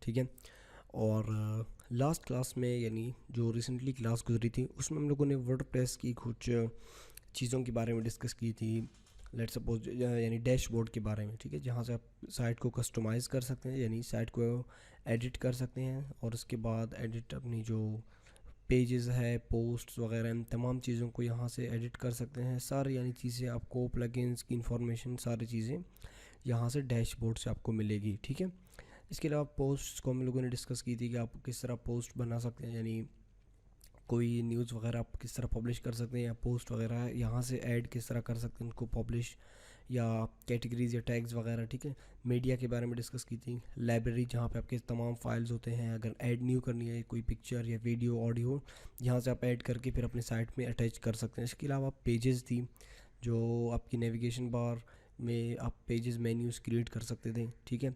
ठीक है। और लास्ट क्लास में यानी जो रिसेंटली क्लास गुजरी थी उसमें हम लोगों ने वर्डप्रेस की कुछ चीज़ों के बारे में डिस्कस की थी। लेट्स सपोज यानी डैशबोर्ड के बारे में, ठीक है, जहाँ से आप साइट को कस्टमाइज़ कर सकते हैं, यानी साइट को एडिट कर सकते हैं और उसके बाद एडिट अपनी जो पेजेस है, पोस्ट्स वगैरह, इन तमाम चीज़ों को यहाँ से एडिट कर सकते हैं। सारी यानी चीज़ें आपको, प्लगइन्स की इंफॉर्मेशन, सारी चीज़ें यहाँ से डैशबोर्ड से आपको मिलेगी, ठीक है। इसके अलावा पोस्ट्स को हम लोगों ने डिस्कस की थी कि आप किस तरह पोस्ट बना सकते हैं, यानी कोई न्यूज़ वगैरह आप किस तरह पब्लिश कर सकते हैं, या पोस्ट वगैरह यहाँ से ऐड किस तरह कर सकते हैं उनको पब्लिश, या कैटेगरीज या टैग्स वगैरह, ठीक है। मीडिया के बारे में डिस्कस की थी। लाइब्रेरी जहाँ पे आपके तमाम फाइल्स होते हैं, अगर ऐड न्यू करनी है कोई पिक्चर या वीडियो ऑडियो, यहाँ से आप ऐड करके फिर अपनी साइट में अटैच कर सकते हैं। इसके अलावा पेजेस थी, जो आपकी नेविगेशन बार में आप पेजेस मेन्यूज़ क्रिएट कर सकते थे, ठीक है।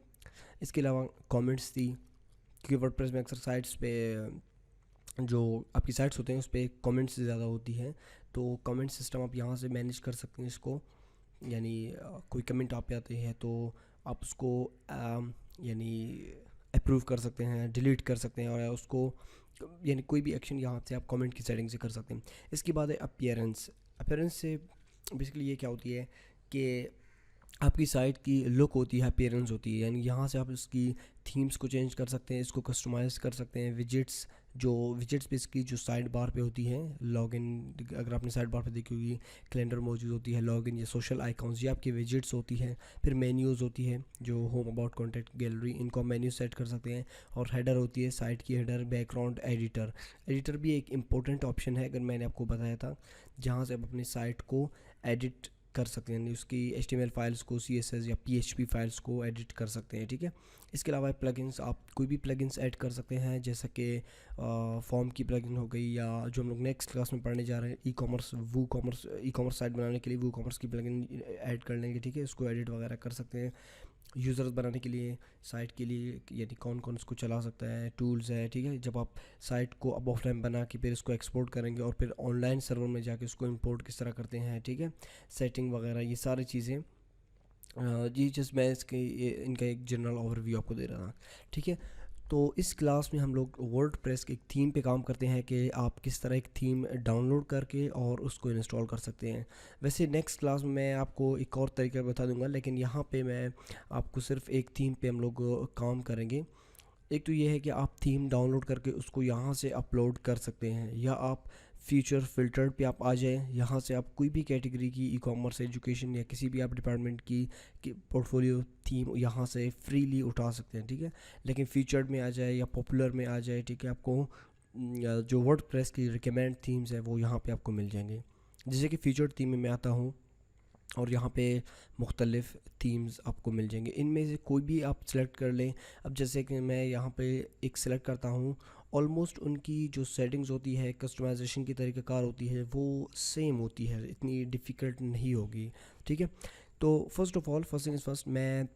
इसके अलावा कमेंट्स थी, क्योंकि वर्डप्रेस में अक्सर साइट्स पे जो आपकी साइट्स होते हैं उस पर कमेंट्स ज़्यादा होती हैं, तो कमेंट सिस्टम आप यहाँ से मैनेज कर सकते हैं इसको। यानी कोई कमेंट आप पे आते हैं तो आप उसको यानी अप्रूव कर सकते हैं, डिलीट कर सकते हैं, और उसको यानी कोई भी एक्शन यहाँ से आप कमेंट की सेटिंग से कर सकते हैं। इसके बाद है अपीयरेंस। अपीयरेंस से बेसिकली ये क्या होती है कि आपकी साइट की लुक होती है, अपीयरेंस होती है, यानी यहाँ से आप इसकी थीम्स को चेंज कर सकते हैं, इसको कस्टमाइज़ कर सकते हैं। विजेट्स, जो विजेट्स बेसिकली जो साइड बार पे होती हैं, लॉगिन, अगर आपने साइड बार पे देखी होगी, कैलेंडर मौजूद होती है, लॉगिन या सोशल आइकॉन्स, ये आपकी विजेट्स होती हैं। फिर मेन्यूज़ होती है, जो होम, अबाउट, कॉन्टैक्ट, गैलरी, इनको आप मेन्यू सेट कर सकते हैं। और हेडर होती है, साइट की हेडर, बैकग्राउंड, एडिटर। एडिटर भी एक इम्पोर्टेंट ऑप्शन है, अगर मैंने आपको बताया था, जहाँ से आप अपनी साइट को एडिट कर सकते हैं, उसकी HTML फाइल्स को, CSS या PHP फाइल्स को एडिट कर सकते हैं, ठीक है। इसके अलावा प्लगइन्स, आप कोई भी प्लगइन्स ऐड कर सकते हैं, जैसा कि फॉर्म की प्लगइन हो गई, या जो हम लोग नेक्स्ट क्लास में पढ़ने जा रहे हैं, ई कॉमर्स साइट बनाने के लिए वू कॉमर्स की प्लगइन ऐड कर लेंगे, ठीक है। उसको एडिट वगैरह कर सकते हैं। यूज़र्स बनाने के लिए, साइट के लिए, यानी कौन कौन इसको चला सकता है, टूल्स है, ठीक है। जब आप साइट को अब ऑफलाइन बना के फिर इसको एक्सपोर्ट करेंगे और फिर ऑनलाइन सर्वर में जाके उसको इंपोर्ट किस तरह करते हैं, ठीक है, सेटिंग वगैरह, ये सारी चीज़ें जी जस्ट मैं इनका एक जनरल ओवरव्यू आपको दे रहा था, ठीक है। तो इस क्लास में हम लोग वर्ड प्रेस के एक थीम पे काम करते हैं कि आप किस तरह एक थीम डाउनलोड करके और उसको इंस्टॉल कर सकते हैं। वैसे नेक्स्ट क्लास में मैं आपको एक और तरीका बता दूंगा, लेकिन यहाँ पे मैं आपको सिर्फ एक थीम पे हम लोग काम करेंगे। एक तो ये है कि आप थीम डाउनलोड करके उसको यहाँ से अपलोड कर सकते हैं, या आप फ्यूचर फिल्टर पे आप आ जाएं, यहाँ से आप कोई भी कैटेगरी की, ई कॉमर्स, एजुकेशन, या किसी भी आप डिपार्टमेंट की पोर्टफोलियो थीम यहाँ से फ्रीली उठा सकते हैं, ठीक है। लेकिन फीचर्ड में आ जाए या पॉपुलर में आ जाए, ठीक है, आपको जो वर्ड प्रेस की रिकमेंड थीम्स है वो यहाँ पे आपको मिल जाएंगे। जैसे कि फीचर्ड थीम में मैं आता हूँ और यहाँ पे मुख्तलिफ़ थीम्स आपको मिल जाएंगे, इनमें से कोई भी आप सेलेक्ट कर लें। अब जैसे कि मैं यहाँ पे एक सेलेक्ट करता हूँ, ऑलमोस्ट उनकी जो सेटिंग्स होती है, कस्टमाइजेशन की तरीक़ाकार होती है, वो सेम होती है, इतनी डिफ़िकल्ट नहीं होगी, ठीक है। तो फर्स्ट थिंग इज़ फर्स्ट, मैं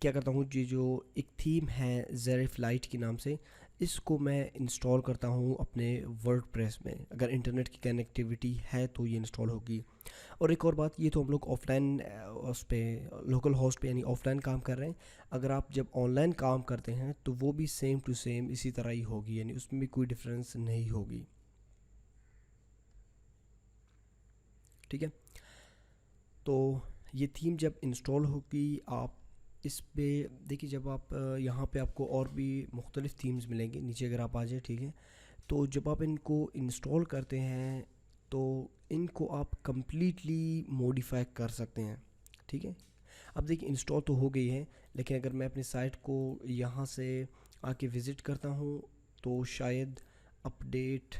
क्या करता हूँ, जी जो एक थीम है ज़ेरिफ लाइट के नाम से, इसको मैं इंस्टॉल करता हूँ अपने वर्डप्रेस में। अगर इंटरनेट की कनेक्टिविटी है तो ये इंस्टॉल होगी। और एक और बात, ये तो हम लोग ऑफलाइन उस पे, लोकल होस्ट पे यानी ऑफलाइन काम कर रहे हैं। अगर आप जब ऑनलाइन काम करते हैं तो वो भी सेम टू सेम इसी तरह ही होगी, यानी उसमें भी कोई डिफरेंस नहीं होगी, ठीक है। तो ये थीम जब इंस्टॉल होगी, आप इस पे देखिए, जब आप यहाँ पे आपको और भी मुख्तलिफ़ थीम्स मिलेंगे नीचे, अगर आप आ जाए, ठीक है। तो जब आप इनको इंस्टॉल करते हैं तो इनको आप कम्प्लीटली मॉडिफाई कर सकते हैं, ठीक है। अब देखिए, इंस्टॉल तो हो गई है, लेकिन अगर मैं अपनी साइट को यहाँ से आके विज़िट करता हूँ तो शायद अपडेट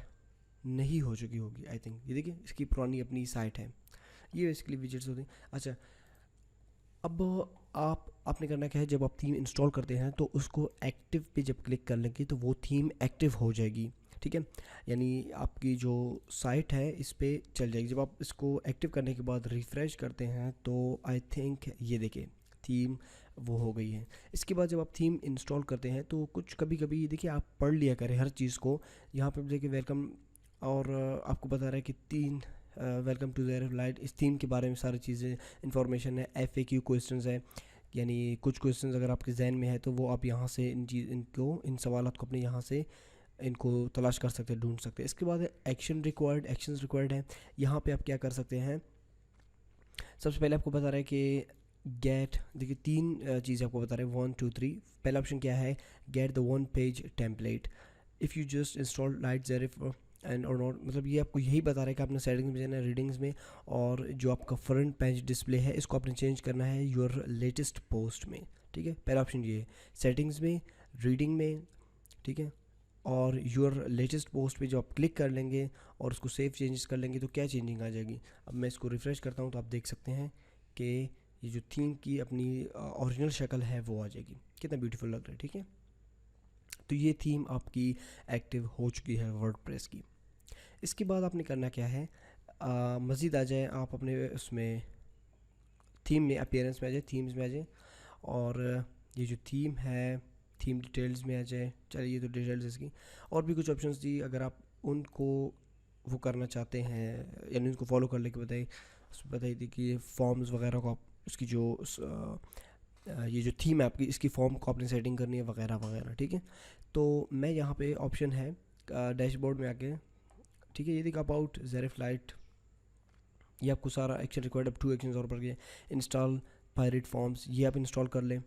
नहीं हो चुकी होगी, आई थिंक। ये देखिए, इसकी पुरानी अपनी साइट है, ये बेसिकली विजिट्स होती हैं। अच्छा, अब आपने करना क्या है, जब आप थीम इंस्टॉल करते हैं तो उसको एक्टिव पे जब क्लिक कर लेंगे तो वो थीम एक्टिव हो जाएगी, ठीक है। यानी आपकी जो साइट है इस पे चल जाएगी। जब आप इसको एक्टिव करने के बाद रिफ़्रेश करते हैं तो आई थिंक ये देखिए थीम वो हो गई है। इसके बाद जब आप थीम इंस्टॉल करते हैं तो कुछ कभी कभी देखिए आप पढ़ लिया करें हर चीज़ को। यहाँ पे देखिए वेलकम, और आपको बता रहा है कि तीन वेलकम टू देयर लाइट, इस थीम के बारे में सारी चीज़ें इंफॉर्मेशन है, FAQ क्वेश्चंस है, यानी कुछ क्वेश्चंस अगर आपके जहन में है तो वो आप यहाँ से इन सवालात को अपने यहाँ से इनको तलाश कर सकते हैं, ढूंढ सकते हैं। इसके बाद एक्शंस रिक्वायर्ड है। यहाँ पे आप क्या कर सकते हैं, सबसे पहले आपको बता रहा है कि गेट, देखिए तीन चीज़ें आपको बता रहे हैं, 1 2 3। पहला ऑप्शन क्या है, get the one page template if you just install light जेरिफ एंड और नॉट, मतलब ये आपको यही बता रहा है कि आपने सेटिंग्स में जाना है, रीडिंग्स में, और जो आपका फ्रंट पेज डिस्प्ले है इसको आपने चेंज करना है योर लेटेस्ट पोस्ट में। ठीक है, पहला ऑप्शन ये है, सेटिंग्स में, रीडिंग में, ठीक है, और योर लेटेस्ट पोस्ट पे जो आप क्लिक कर लेंगे और उसको सेव चेंजेस कर लेंगे तो क्या चेंजिंग आ जाएगी। अब मैं इसको रिफ़्रेश करता हूँ तो आप देख सकते हैं कि ये जो थीम की अपनी ओरिजिनल शक्ल है वो आ जाएगी। कितना ब्यूटीफुल लग रहा है, ठीक है। तो ये थीम आपकी एक्टिव हो चुकी है वर्डप्रेस की। इसके बाद आपने करना क्या है, मज़ीद आ जाए आप अपने उसमें थीम में, अपीयरेंस में आ जाए, थीम्स में आ जाए, और ये जो थीम है थीम डिटेल्स में आ जाए। चलिए ये तो डिटेल्स इसकी, और भी कुछ ऑप्शंस दी, अगर आप उनको वो करना चाहते हैं यानी उनको फॉलो कर लेके बताइए, उसमें बताइए थी कि फॉर्म्स वगैरह को आप उसकी जो ये जो थीम है आपकी इसकी फॉर्म को आपने सेटिंग करनी है वगैरह वगैरह, ठीक है। तो मैं यहाँ पे ऑप्शन है डैशबोर्ड में आके, ठीक है, ये देखा अबाउट जेरिफ लाइट, ये आपको सारा एक्शन रिक्वायर्ड, अब 2 एक्शन और पड़ गए। इंस्टॉल पायरेट फॉर्म्स, ये आप इंस्टॉल कर लें,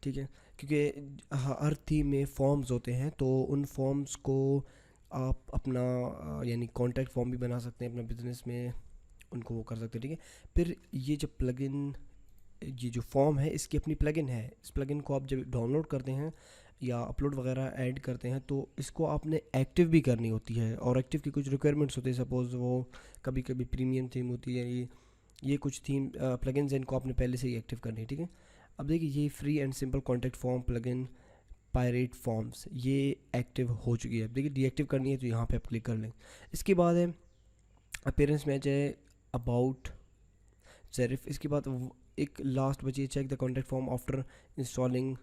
ठीक है, क्योंकि हर थीम में फॉर्म्स होते हैं तो उन फॉर्म्स को आप अपना यानी कॉन्टैक्ट फॉर्म भी बना सकते हैं अपना बिजनेस में, उनको वो कर सकते हैं, ठीक है। फिर ये जो प्लगइन, ये जो फॉर्म है इसकी अपनी प्लगइन है, इस प्लगइन को आप जब डाउनलोड करते हैं या अपलोड वगैरह ऐड करते हैं तो इसको आपने एक्टिव भी करनी होती है, और एक्टिव की कुछ रिक्वायरमेंट्स होती है। सपोज़ वो कभी कभी प्रीमियम थीम होती है, ये कुछ थीम प्लगइन्स हैं, इनको आपने पहले से ही एक्टिव करनी है, ठीक है। अब देखिए ये free and simple contact form plugin pirate forms ये एक्टिव हो चुकी है। अब देखिए डीएक्टिव करनी है तो यहाँ पे आप क्लिक कर लें। इसके बाद है अपीयरेंस में आ जाए अबाउट जेरिफ, इसके बाद एक लास्ट बची है, check the contact form after installing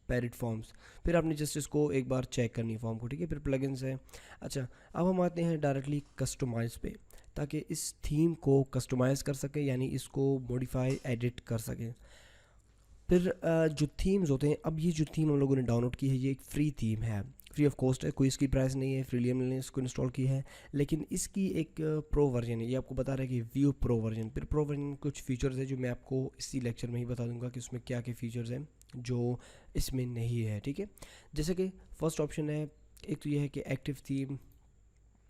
pirate forms. फिर आपने जस्ट इसको एक बार चेक करनी है फॉर्म को, ठीक है। फिर प्लगइन्स है। अच्छा, अब हम आते हैं डायरेक्टली कस्टमाइज पे, ताकि इस थीम को कस्टमाइज़ कर सकें यानी इसको मॉडिफाई एडिट कर सकें। फिर जो थीम्स होते हैं, अब ये जो थीम हम लोगों ने डाउनलोड की है ये एक फ्री थीम है, फ्री ऑफ कॉस्ट है, कोई इसकी प्राइस नहीं है, फ्रीली हमने इसको इंस्टॉल की है। लेकिन इसकी एक प्रो वर्जन है, ये आपको बता रहा है कि व्यू प्रो वर्जन। फिर प्रो वर्जन कुछ फीचर्स है जो मैं आपको इसी लेक्चर में ही बता दूंगा कि उसमें क्या क्या फ़ीचर्स हैं जो इसमें नहीं है, ठीक है। जैसे कि फर्स्ट ऑप्शन है, एक तो ये है कि एक्टिव थीम,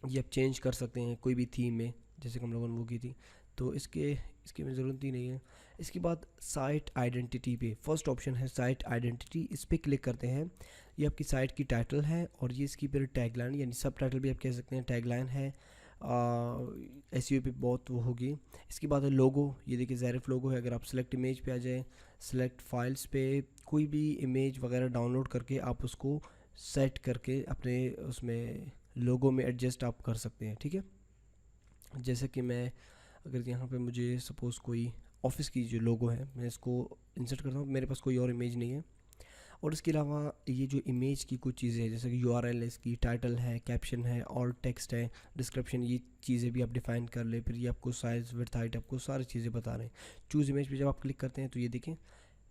ये आप चेंज कर सकते हैं कोई भी थीम में, जैसे कि हम लोगों ने वो की थी, तो इसकी में ज़रूरत ही नहीं है। इसके बाद साइट आइडेंटिटी पे फर्स्ट ऑप्शन है साइट आइडेंटिटी, इस पर क्लिक करते हैं, ये आपकी साइट की टाइटल है, और ये इसकी फिर टैगलाइन यानी सब टाइटल भी आप कह सकते हैं, टैगलाइन है, एसईओ पे बहुत वो होगी। इसके बाद है लोगो, ये देखिए जेरिफ लोगो है। अगर आप सेलेक्ट इमेज पे आ जाए, सेलेक्ट फाइल्स पे कोई भी इमेज वगैरह डाउनलोड करके आप उसको सेट करके अपने उसमें लोगो में एडजस्ट आप कर सकते हैं, ठीक है। जैसे कि मैं अगर यहाँ पे मुझे सपोज़ कोई ऑफिस की जो लोगो है मैं इसको इंसर्ट करता हूँ, मेरे पास कोई और इमेज नहीं है। और इसके अलावा ये जो इमेज की कुछ चीज़ें हैं जैसे कि यूआरएल है, इसकी टाइटल है, कैप्शन है, और टेक्स्ट है, डिस्क्रिप्शन, ये चीज़ें भी आप डिफ़ाइन कर ले। फिर ये आपको साइज़, विड्थ, हाइट, आपको सारी चीज़ें बता रहे हैं। चूज़ इमेज पे जब आप क्लिक करते हैं तो ये देखें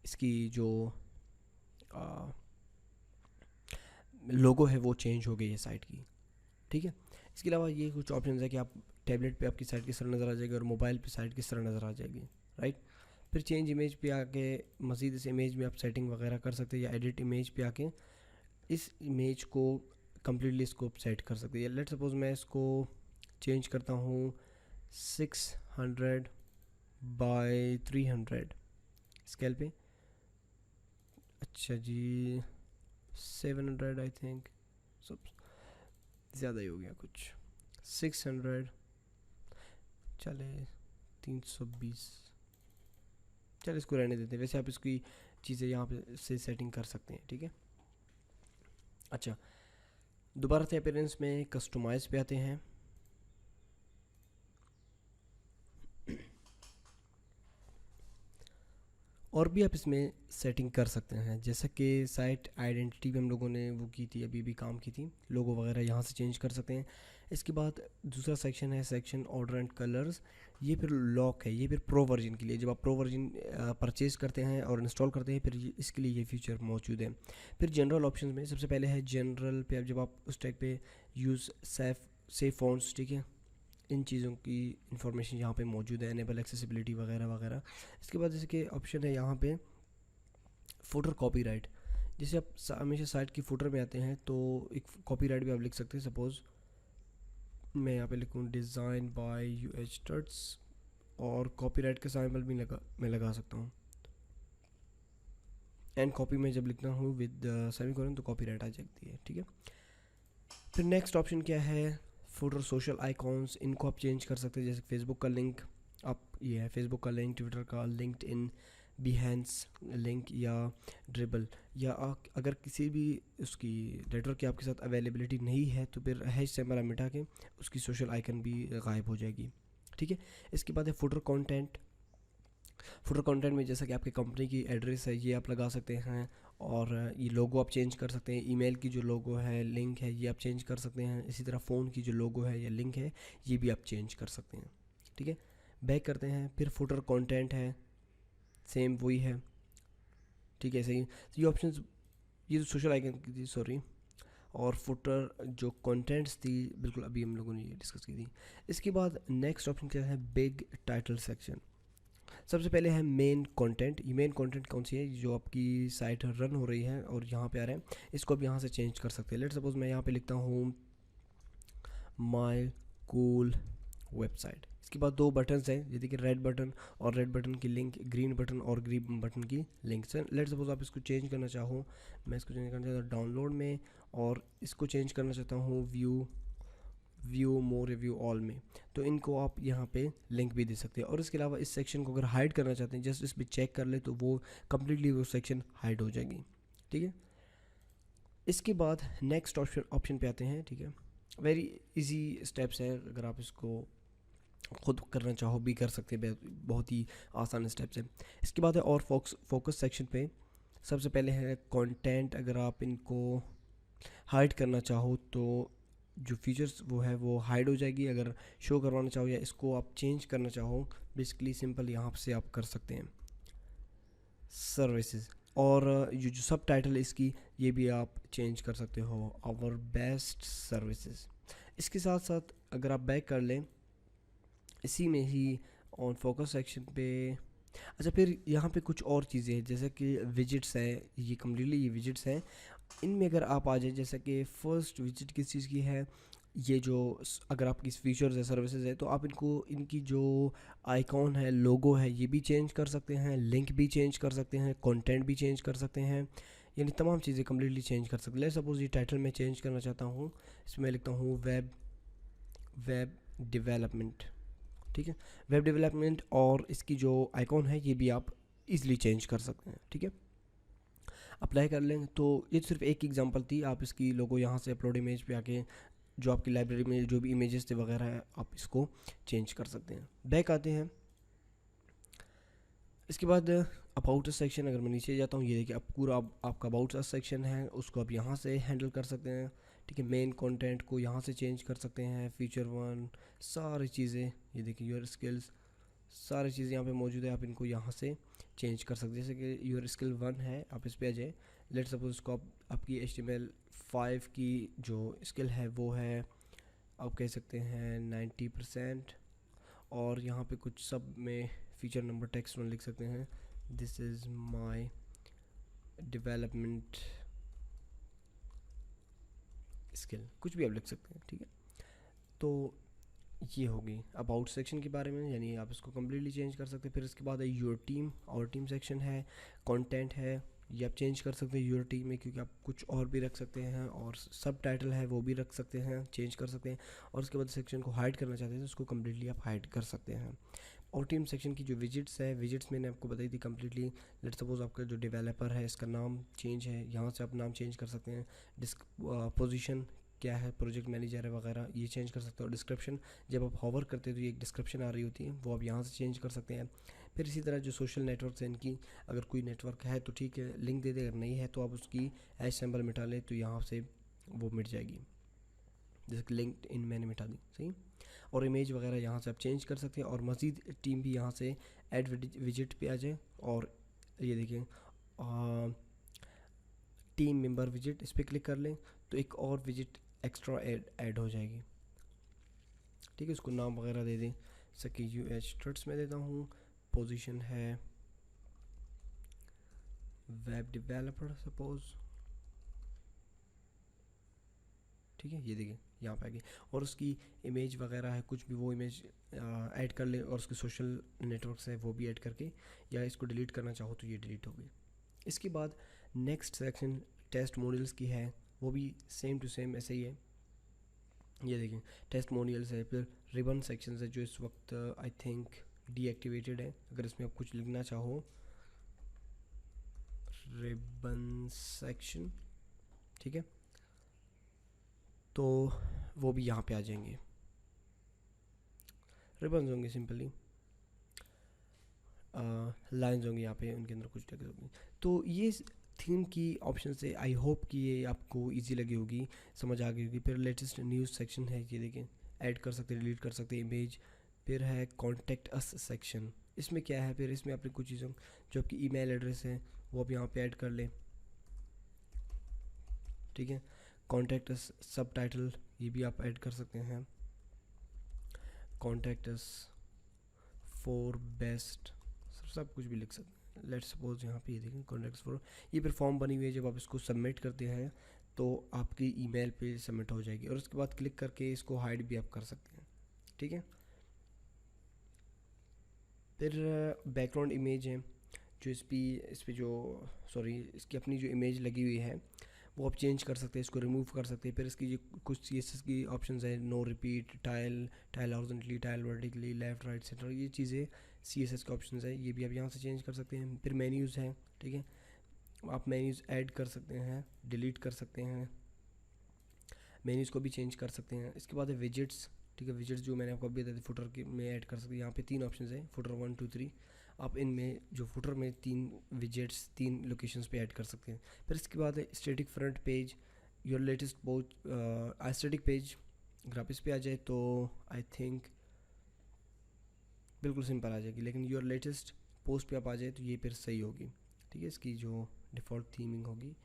इसकी जो लोगो है वो चेंज हो गई है साइट की, ठीक है। इसके अलावा ये कुछ ऑप्शन है कि आप टैबलेट पे आपकी साइट किस तरह नज़र आ जाएगी और मोबाइल पे साइट किस तरह नज़र आ जाएगी, राइट। फिर चेंज इमेज पे आके मज़ीद इस इमेज में आप सेटिंग वगैरह कर सकते हैं, या एडिट इमेज पे आके इस इमेज को कम्प्लीटली इसको सेट कर सकते हैं। लेट सपोज मैं इसको चेंज करता हूँ 600 बाय 300 स्केल पे। अच्छा जी 700 आई थिंक, सब ज़्यादा ही हो गया कुछ, 600 चले 320, चल इसको रहने देते हैं। वैसे आप इसकी चीज़ें यहाँ पे से सेटिंग कर सकते हैं, ठीक है। अच्छा, दोबारा से अपीयरेंस में कस्टमाइज पे आते हैं। और भी आप इसमें सेटिंग कर सकते हैं, जैसा कि साइट आइडेंटिटी भी हम लोगों ने वो की थी, अभी भी काम की थी, लोगो वगैरह यहाँ से चेंज कर सकते हैं। इसके बाद दूसरा सेक्शन है सेक्शन ऑर्डर एंड कलर्स। ये फिर लॉक है, ये फिर प्रो वर्जन के लिए, जब आप प्रो वर्जन परचेज़ करते हैं और इंस्टॉल करते हैं फिर इसके लिए ये फीचर मौजूद है। फिर जनरल ऑप्शन में सबसे पहले है जनरल पे, अब जब आप उस टैग पे यूज़ सेफ फ़ॉन्ट्स, ठीक है, इन चीज़ों की इंफॉर्मेशन यहाँ पे मौजूद है, एनेबल एक्सेसिबिलिटी वगैरह वगैरह। इसके बाद इसके ऑप्शन है यहाँ पे फुटर कॉपीराइट। जैसे आप हमेशा साइट की फुटर में आते हैं तो एक कॉपीराइट भी आप लिख सकते हैं। सपोज़ मैं यहाँ पे लिखूँ डिज़ाइन बाय UH टर्ट्स और कॉपीराइट का सिंबल भी मैं लगा सकता हूँ। एंड कॉपी में जब लिखता हूँ विद सेमीकोलन तो कॉपीराइट आ जाती है, ठीक है। फिर नेक्स्ट ऑप्शन क्या है, फुटर सोशल आइकॉन्स, इनको आप चेंज कर सकते हैं। जैसे फेसबुक का लिंक, आप ये है फेसबुक का लिंक, ट्विटर का, लिंक्डइन, बिहेंस लिंक या ड्रिबल, या अगर किसी भी उसकी नेटवर्क की आपके साथ अवेलेबिलिटी नहीं है तो फिर हैश सिंबल आप मिटा के उसकी सोशल आइकन भी गायब हो जाएगी, ठीक है। इसके बाद है फुटर कंटेंट। फुटर कंटेंट में जैसा कि आपकी कंपनी की एड्रेस है ये आप लगा सकते हैं, और ये लोगो आप चेंज कर सकते हैं। ईमेल की जो लोगो है, लिंक है, ये आप चेंज कर सकते हैं। इसी तरह फ़ोन की जो लोगो है या लिंक है ये भी आप चेंज कर सकते हैं, ठीक है। बैक करते हैं, फिर फुटर कंटेंट है, सेम वही है, ठीक है, सही। तो ये ऑप्शंस, ये जो सोशल आइकन की थी, सॉरी, और फुटर जो कंटेंट्स थी बिल्कुल अभी हम लोगों ने ये डिस्कस की थी। इसके बाद नेक्स्ट ऑप्शन क्या है, बिग टाइटल सेक्शन। सबसे पहले है मेन कंटेंट। ये मेन कंटेंट कौन सी है, जो आपकी साइट रन हो रही है और यहाँ पे आ रहे हैं, इसको आप यहाँ से चेंज कर सकते हैं। लेट सपोज मैं यहाँ पे लिखता हूँ माय कूल वेबसाइट। इसके बाद दो बटन्स हैं, जैसे कि रेड बटन और रेड बटन की लिंक, ग्रीन बटन और ग्रीन बटन की लिंक से। लेट सपोज आप इसको चेंज करना चाहो, मैं इसको चेंज करना चाहता हूँ डाउनलोड में, और इसको चेंज करना चाहता हूँ व्यू मोर रिव्यू ऑल में, तो इनको आप यहाँ पे लिंक भी दे सकते हैं। और इसके अलावा इस सेक्शन को अगर हाइड करना चाहते हैं, जस्ट इस पर चेक कर ले तो वो कम्प्लीटली वो सेक्शन हाइड हो जाएगी, ठीक है। इसके बाद नेक्स्ट ऑप्शन पे आते हैं, ठीक है। वेरी इजी स्टेप्स है, अगर आप इसको खुद करना चाहो भी कर सकते हैं, बहुत ही आसान स्टेप्स है। इसके बाद है और फोकस सेक्शन पे सबसे पहले है कंटेंट। अगर आप इनको हाइड करना चाहो तो जो फीचर्स वो है वो हाइड हो जाएगी। अगर शो करवाना चाहो या इसको आप चेंज करना चाहो, बेसिकली सिंपल यहाँ से आप कर सकते हैं। सर्विसेज, और ये जो सब टाइटल इसकी ये भी आप चेंज कर सकते हो, आवर बेस्ट सर्विसेज। इसके साथ साथ अगर आप बैक कर लें इसी में ही ऑन फोकस सेक्शन पे, अच्छा फिर यहाँ पे कुछ और चीज़ें हैं जैसे कि विजिट्स है, ये कम्प्लीटली ये विजिट्स हैं। इनमें अगर आप आ जाए, जैसे कि फ़र्स्ट विजिट किस चीज़ की है, ये जो अगर आपकी फीचर्स है, सर्विसेज है, तो आप इनको इनकी जो आइकॉन है, लोगो है, ये भी चेंज कर सकते हैं, लिंक भी चेंज कर सकते हैं, कंटेंट भी चेंज कर सकते हैं, यानी तमाम चीज़ें कम्प्लीटली चेंज कर सकते हैं। सपोज ये टाइटल मैं चेंज करना चाहता हूँ, इसमें लिखता हूँ वेब डेवलपमेंट, ठीक है, वेब डेवलपमेंट, और इसकी जो आइकॉन है ये भी आप इजीली चेंज कर सकते हैं, ठीक है। अप्लाई कर लें, तो ये सिर्फ एक एग्जांपल थी। आप इसकी लोगो यहाँ से अपलोड इमेज पे आके जो आपकी लाइब्रेरी में जो भी इमेजेस थे वगैरह है आप इसको चेंज कर सकते हैं। बैक आते हैं, इसके बाद अबाउट सेक्शन। अगर मैं नीचे जाता हूँ, ये देखिए अब पूरा आपका अबाउट सेक्शन है, उसको आप यहाँ से हैंडल कर सकते हैं, ठीक है। मेन कंटेंट को यहाँ से चेंज कर सकते हैं, फीचर वन, सारी चीज़ें, ये देखिए योर स्किल्स, सारी चीज़ें यहाँ पे मौजूद है, आप इनको यहाँ से चेंज कर सकते हैं। जैसे कि योर स्किल 1 है, आप इस पे आ जाए। लेट सपोज उसको आपकी HTML5 की जो स्किल है वो है, आप कह सकते हैं 90%, और यहाँ पे कुछ सब में फीचर नंबर टेक्स्ट में लिख सकते हैं, this is my development skill, कुछ भी आप लिख सकते हैं, ठीक है। तो ये होगी अबाउट सेक्शन के बारे में, यानी आप इसको कम्प्लीटली चेंज कर सकते हैं। फिर इसके बाद है योर टीम, और टीम सेक्शन है, कंटेंट है, ये आप चेंज कर सकते हैं योर टीम में, क्योंकि आप कुछ और भी रख सकते हैं, और सब टाइटल है वो भी रख सकते हैं, चेंज कर सकते हैं। और उसके बाद सेक्शन को हाइड करना चाहते हैं तो उसको कम्प्लीटली आप हाइड कर सकते हैं। और टीम सेक्शन की जो विजिट्स है, विजिट्स मैंने आपको बताई थी कम्प्लीटली। लेट सपोज आपका जो डेवलपर है इसका नाम चेंज है, यहाँ से आप नाम चेंज कर सकते हैं। पोजीशन क्या है, प्रोजेक्ट मैनेजर है वगैरह, ये चेंज कर सकते हो। डिस्क्रिप्शन, जब आप हॉवर करते हो तो ये एक डिस्क्रिप्शन आ रही होती है, वो आप यहाँ से चेंज कर सकते हैं। फिर इसी तरह जो सोशल नेटवर्क है इनकी, अगर कोई नेटवर्क है तो ठीक है, लिंक दे दे, अगर नहीं है तो आप उसकी हैश सिंबल मिटा लें तो यहाँ से वो मिट जाएगी। जैसे कि लिंक्ड इन मैंने मिटा दी, सही। और इमेज वगैरह यहाँ से आप चेंज कर सकते हैं, और मज़ीद टीम भी यहाँ से ऐड विजिट पे आ जाए, और ये देखिए टीम मेंबर विजिट, इस पर क्लिक कर लें तो एक और विजिट एक्स्ट्रा ऐड हो जाएगी। ठीक है, उसको नाम वगैरह दे दें, जैसे कि UH ट्रट्स में देता हूँ, पोजीशन है वेब डेवलपर सपोज। ठीक है, ये देखिए यहाँ पे आ गई, और उसकी इमेज वगैरह है कुछ भी, वो इमेज ऐड कर ले, और उसके सोशल नेटवर्क्स है वो भी ऐड करके, या इसको डिलीट करना चाहो तो ये डिलीट हो गई। इसके बाद नेक्स्ट सेक्शन टेस्ट मॉड्यूल्स की है, वो भी सेम टू सेम ऐसे ही है। ये देखें टेस्ट मॉड्यूल्स है, फिर रिबन सेक्शंस है जो इस वक्त आई थिंक डीएक्टिवेटेड है, अगर इसमें आप कुछ लिखना चाहो रिबन सेक्शन, ठीक है, तो वो भी यहाँ पे आ जाएंगे। रिबन्स होंगे सिंपली, लाइंस होंगी यहाँ पे, उनके अंदर कुछ टेक्स्ट होगी। तो ये थीम की ऑप्शन से आई होप कि ये आपको इजी लगी होगी, समझ आ गई होगी। फिर लेटेस्ट न्यूज़ सेक्शन है, ये देखें ऐड कर सकते, डिलीट कर सकते इमेज। फिर है कॉन्टेक्ट अस सेक्शन, इसमें क्या है, फिर इसमें अपनी कुछ चीज़ों जो आपकी ईमेल एड्रेस है वो आप यहाँ पे ऐड कर लें। ठीक है, कॉन्टेक्ट अस सब टाइटल ये भी आप ऐड कर सकते हैं, कॉन्टेक्ट अस फॉर बेस्ट, सब कुछ भी लिख सकते हैं। लेट्स सपोज यहाँ पे ये देखें कॉन्टेक्ट्स फॉर, ये फिर फॉर्म बनी हुई है, जब आप इसको सबमिट करते हैं तो आपकी ईमेल पे सबमिट हो जाएगी, और उसके बाद क्लिक करके इसको हाइड भी आप कर सकते हैं। ठीक है, फिर बैकग्राउंड इमेज है जो इस पे जो सॉरी इसकी अपनी जो इमेज लगी हुई है वो आप चेंज कर सकते हैं, इसको रिमूव कर सकते हैं। फिर इसकी जो कुछ CSS की ऑप्शंस है, no repeat, tile horizontally, tile vertically, left right centre, ये चीज़ें CSS के ऑप्शंस है, ये भी आप यहाँ से चेंज कर सकते हैं। फिर मेन्यूज़ हैं, ठीक है, आप मेन्यूज़ ऐड कर सकते हैं, डिलीट कर सकते हैं, मेन्यूज़ को भी चेंज कर सकते हैं। इसके बाद है विजिट्स, ठीक है, विजिट्स जो मैंने आपको अभी बताया फुटर के में ऐड कर सकते हैं। यहाँ पे 3 ऑप्शंस हैं, फुटर 1 2 3, आप इनमें जो फुटर में 3 विजेट्स 3 लोकेशंस पे ऐड कर सकते हैं। फिर इसके बाद है static front page, your latest बहुत स्टैटिक पेज, अगर आप इस पे आ जाए तो आई थिंक बिल्कुल सिंपल आ जाएगी, लेकिन योर लेटेस्ट पोस्ट पे आप आ जाए तो ये फिर सही होगी। ठीक है, इसकी जो डिफ़ॉल्ट थीमिंग होगी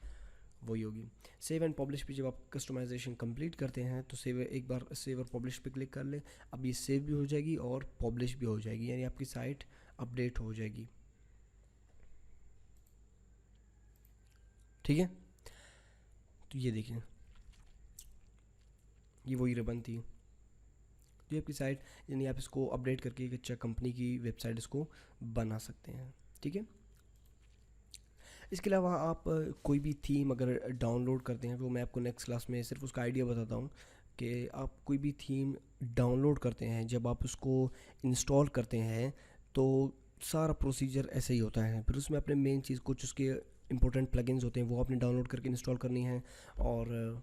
वही होगी। सेव एंड पब्लिश पे जब आप कस्टमाइजेशन कंप्लीट करते हैं तो सेव, एक बार सेव और पब्लिश पे क्लिक कर लें, अब ये सेव भी हो जाएगी और पब्लिश भी हो जाएगी, यानी आपकी साइट अपडेट हो जाएगी। ठीक है, तो ये देखें ये वही रिबन थी जो आपकी साइट, यानी आप इसको अपडेट करके एक अच्छा कंपनी की वेबसाइट इसको बना सकते हैं। ठीक है, इसके अलावा आप कोई भी थीम अगर डाउनलोड करते हैं, वो मैं आपको नेक्स्ट क्लास में सिर्फ उसका आइडिया बताता हूँ कि आप कोई भी थीम डाउनलोड करते हैं, जब आप उसको इंस्टॉल करते हैं तो सारा प्रोसीजर ऐसे ही होता है। फिर उसमें अपने मेन चीज़ कुछ उसके इंपॉर्टेंट प्लगइन्स होते हैं वो आपने डाउनलोड करके इंस्टॉल करनी है, और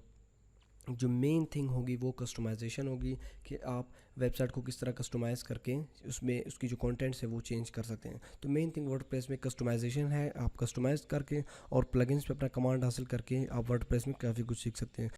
जो मेन थिंग होगी वो कस्टमाइजेशन होगी कि आप वेबसाइट को किस तरह कस्टमाइज़ करके उसमें उसकी जो कंटेंट्स है वो चेंज कर सकते हैं। तो मेन थिंग वर्डप्रेस में कस्टमाइजेशन है, आप कस्टमाइज़ करके और प्लगइन्स पे अपना कमांड हासिल करके आप वर्डप्रेस में काफ़ी कुछ सीख सकते हैं।